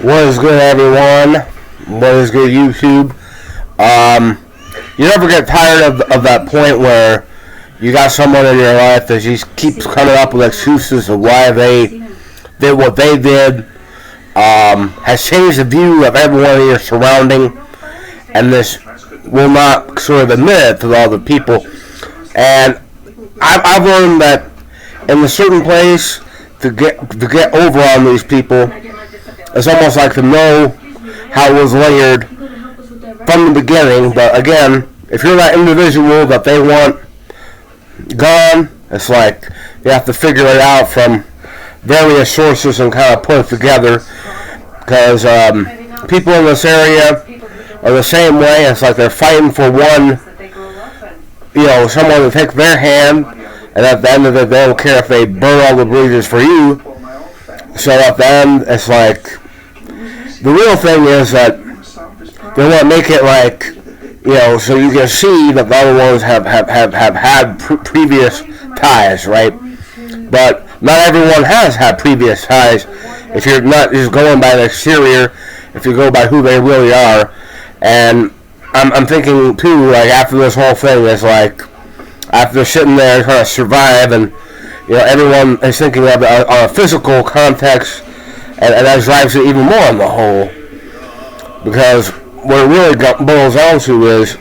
What is good, everyone? What is good, YouTube? You never get tired of that point where you got someone in your life that just keeps coming up with excuses of why they did what they did, has changed the view of everyone in your surrounding, and this will not sort of admit it to all the people. And I've learned that in a certain place, to get over on these people, it's almost like to know how it was layered from the beginning. But again, if you're that individual that they want gone, it's like you have to figure it out from various sources and kind of put it together. Because people in this area are the same way. It's like they're fighting for one, someone to take their hand, and at the end of it, they don't care if they burn all the bridges for you. So at the end, it's like, the real thing is that they want to make it like, so you can see that the other ones have had previous ties, right? But not everyone has had previous ties. If you're not just going by the exterior, if you go by who they really are. And I'm thinking too, like after this whole thing, is like, after sitting there trying to survive, and everyone is thinking of it on a physical context, and that drives it even more in the hole. Because what it really boils down to is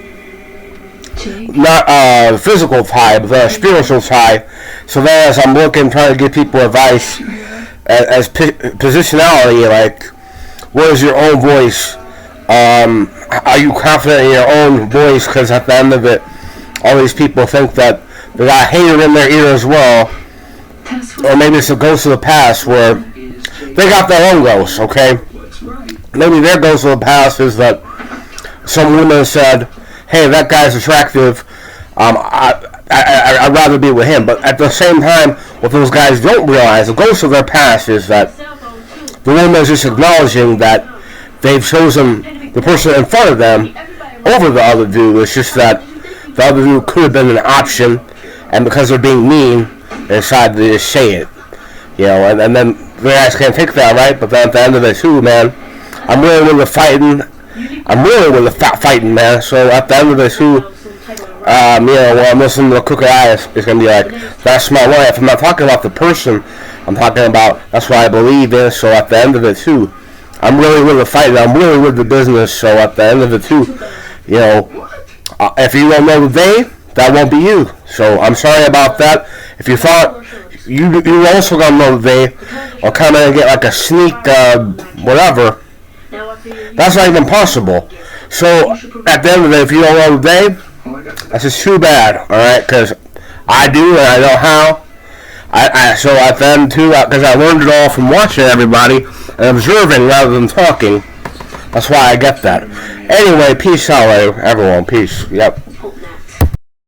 not a physical tie, but a spiritual tie. So then, as I'm trying to give people advice as positionality, like, what is your own voice? Are you confident in your own voice? Because at the end of it, all these people think that they got a hater in their ear as well. Or maybe it's a ghost of the past where they got their own ghosts, okay? Maybe their ghost of the past is that some woman said, hey, that guy's attractive, I'd rather be with him. But at the same time, what those guys don't realize, the ghost of their past is that the woman is just acknowledging that they've chosen the person in front of them over the other dude. It's just that the other dude could have been an option, and because they're being mean, they decided to just say it. And then the guys can't take that, right? But then at the end of it, too, man, I'm really with the fighting. I'm really with the fighting, man. So at the end of it, too, when I'm listening to the crooked eye, it's going to be like, that's my life. I'm not talking about the person. I'm talking about, that's what I believe in. So at the end of it, too, I'm really with the fighting. I'm really with the business. So at the end of it, too, if you don't know the they, that won't be you. So I'm sorry about that. If you thought you also gonna know the they, or come in and get like a sneak whatever, that's not even possible. So at the end of it, if you don't know the they, that's just too bad. All right, because I do and I know how. So at the end too, because I learned it all from watching everybody and observing rather than talking. That's why I get that. Anyway, peace out, everyone. Peace. Yep.